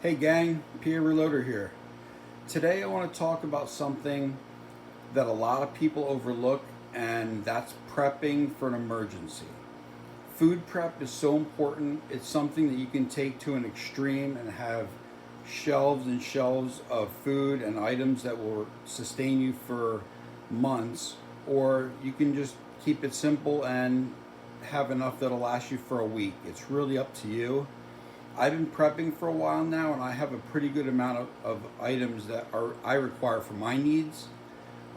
Hey gang, PA Reloader here. Today I want to talk about something that a lot of people overlook, and that's prepping for an emergency. Food prep is so important. It's something that you can take to an extreme and have shelves and shelves of food and items that will sustain you for months, or you can just keep it simple and have enough that'll last you for a week. It's really up to you. I've been prepping for a while now, and I have a pretty good amount of items that I require for my needs.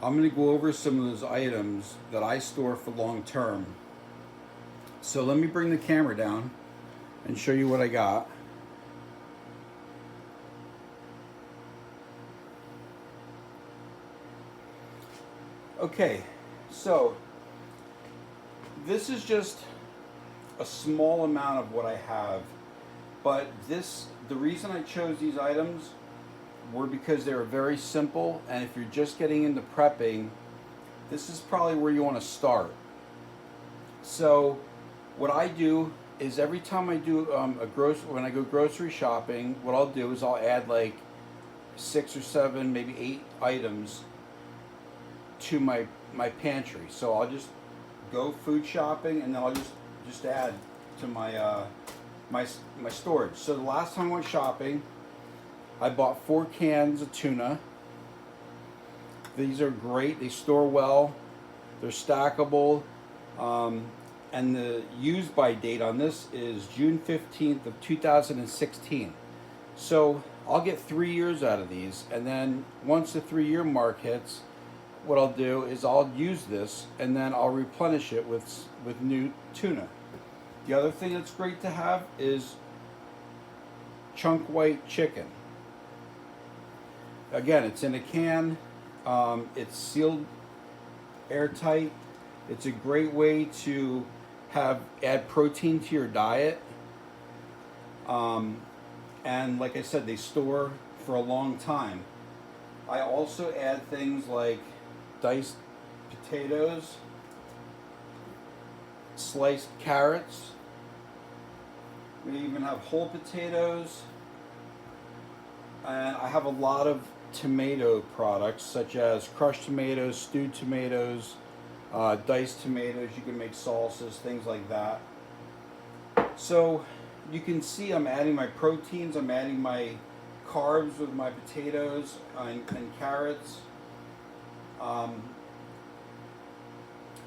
I'm going to go over some of those items that I store for long term. So let me bring the camera down and show you what I got. Okay, so this is just a small amount of what I have. But the reason I chose these items were because they were very simple, and if you're just getting into prepping, this is probably where you want to start. So what I do is every time I do when I go grocery shopping, what I'll do is I'll add like 6 or 7, maybe 8 items to my pantry. So I'll just go food shopping, and then I'll just add to my my storage. So the last time I went shopping, I bought 4 cans of tuna. These are great. They store well. They're stackable. And the use by date on this is June 15th of 2016. So I'll get 3 years out of these. And then once the 3-year mark hits, what I'll do is I'll use this, and then I'll replenish it with new tuna. The other thing that's great to have is chunk white chicken. Again, it's in a can. It's sealed airtight. It's a great way to add protein to your diet. And like I said, they store for a long time. I also add things like diced potatoes, sliced carrots. We even have whole potatoes, and I have a lot of tomato products such as crushed tomatoes, stewed tomatoes, diced tomatoes. You can make salsas, things like that. So you can see I'm adding my proteins, I'm adding my carbs with my potatoes and carrots.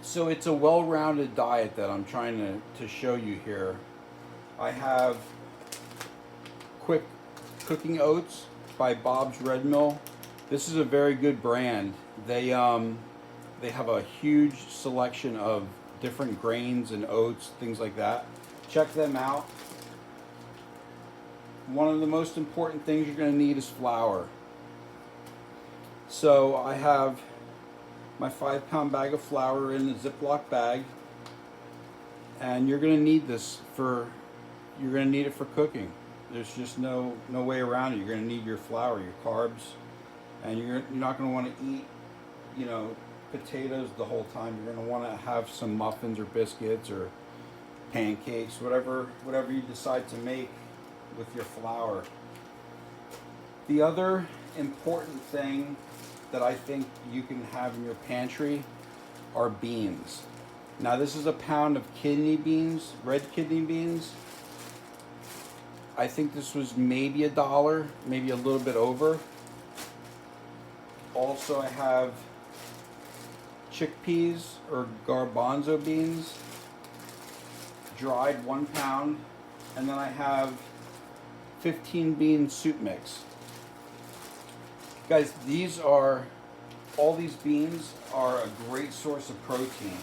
So it's a well-rounded diet that I'm trying to show you here. I have Quick Cooking Oats by Bob's Red Mill. This is a very good brand. They have a huge selection of different grains and oats, things like that. Check them out. One of the most important things you're going to need is flour. So I have my 5-pound bag of flour in a Ziploc bag, and you're going to need this you're going to need it for cooking. There's just no way around it. You're going to need your flour, your carbs, and you're not going to want to eat, potatoes the whole time. You're going to want to have some muffins or biscuits or pancakes, whatever you decide to make with your flour. The other important thing that I think you can have in your pantry are beans. Now this is a pound of kidney beans, red kidney beans. I think this was maybe $1, maybe a little bit over. Also I have chickpeas or garbanzo beans, dried, 1 pound. And then I have 15 bean soup mix. Guys, all these beans are a great source of protein.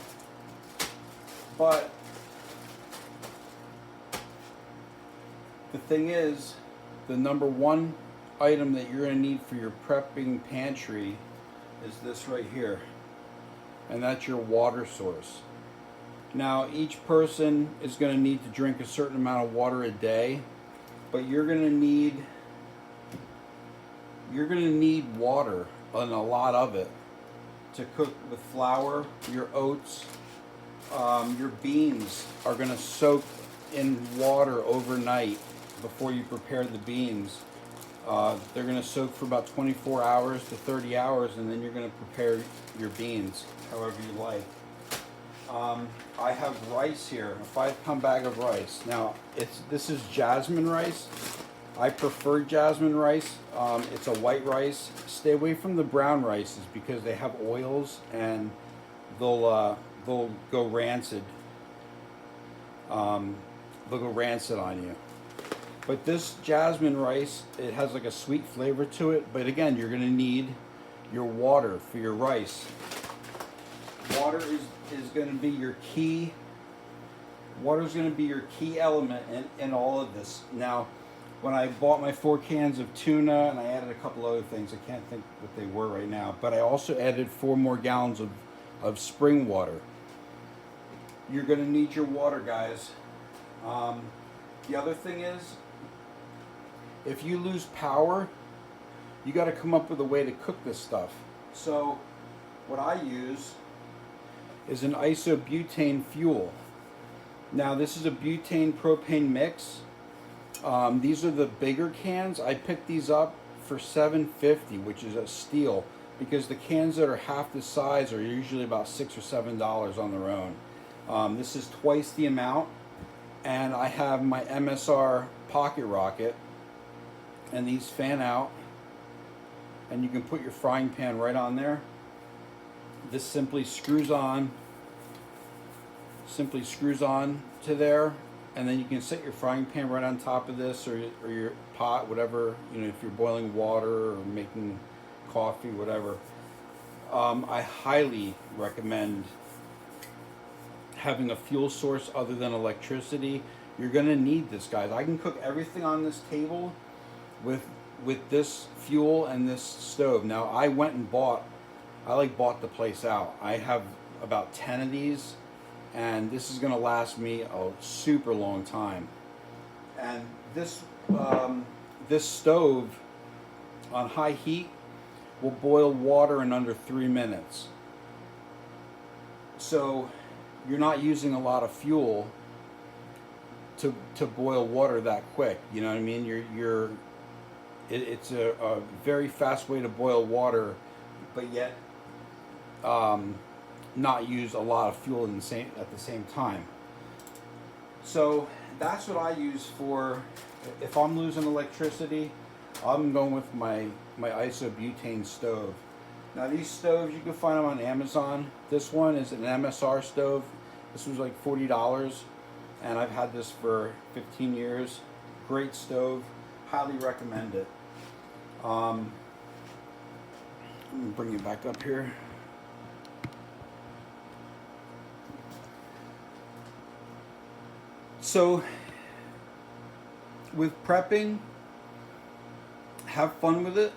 But the thing is, the number one item that you're going to need for your prepping pantry is this right here. And that's your water source. Now, each person is going to need to drink a certain amount of water a day, but you're going to need water, and a lot of it, to cook with flour. Your oats, your beans are going to soak in water overnight before you prepare the beans. They're going to soak for about 24 hours to 30 hours, and then you're going to prepare your beans however you like. I have rice here, a 5-pound bag of rice. Now, this is jasmine rice. I prefer jasmine rice. It's a white rice. Stay away from the brown rices because they have oils and they'll go rancid. They'll go rancid on you. But this jasmine rice, it has like a sweet flavor to it. But again, you're going to need your water for your rice. Water is going to be your key. Water is going to be your key element in all of this. Now, when I bought my 4 cans of tuna, and I added a couple other things, I can't think what they were right now, but I also added 4 more gallons of spring water. You're going to need your water, guys. The other thing is, if you lose power, you got to come up with a way to cook this stuff. So what I use is an isobutane fuel. Now this is a butane propane mix. These are the bigger cans. I picked these up for $7.50, which is a steal, because the cans that are half the size are usually about $6 or $7 on their own. This is twice the amount, and I have my MSR pocket rocket, and these fan out, and you can put your frying pan right on there. This simply screws on to there, and then you can set your frying pan right on top of this, or your pot, whatever, you know, if you're boiling water or making coffee, whatever. I highly recommend having a fuel source other than electricity. You're gonna need this, guys. I can cook everything on this table with this fuel and this stove. Now I went and bought the place out. I have about 10 of these, and this is gonna last me a super long time. And this stove on high heat will boil water in under 3 minutes. So you're not using a lot of fuel to boil water that quick. You know what I mean? It's a very fast way to boil water, but yet not use a lot of fuel at the same time. So that's what I use for if I'm losing electricity. I'm going with my isobutane stove. Now these stoves, you can find them on Amazon. This one is an MSR stove. This was like $40, and I've had this for 15 years. Great stove, highly recommend it. Let me bring it back up here. So with prepping, have fun with it.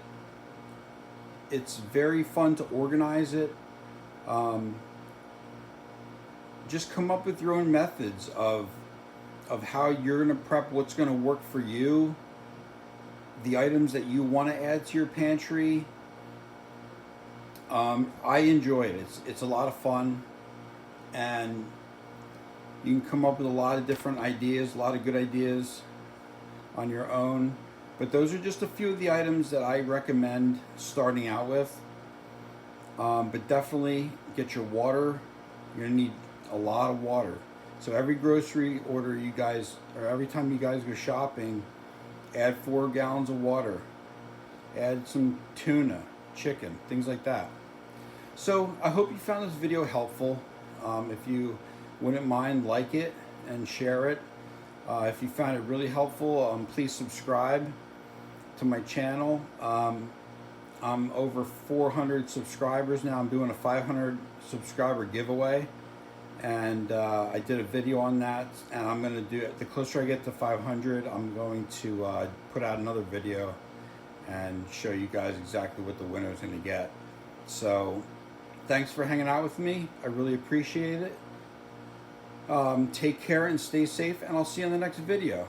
It's very fun to organize it. Just come up with your own methods of how you're going to prep what's going to work for you, the items that you want to add to your pantry. I enjoy it. It's a lot of fun, and you can come up with a lot of different ideas, a lot of good ideas on your own. But those are just a few of the items that I recommend starting out with. But definitely get your water. You're gonna need a lot of water. So every grocery order you guys, or every time you guys go shopping, add 4 gallons of water. Add some tuna, chicken, things like that. So I hope you found this video helpful. If you wouldn't mind, like it and share it. If you found it really helpful, please subscribe to my channel. I'm over 400 subscribers now. I'm doing a 500 subscriber giveaway, and I did a video on that, and I'm going to do it. The closer I get to 500, I'm going to put out another video and show you guys exactly what the winner is going to get. So thanks for hanging out with me. I really appreciate it. Take care and stay safe, and I'll see you in the next video.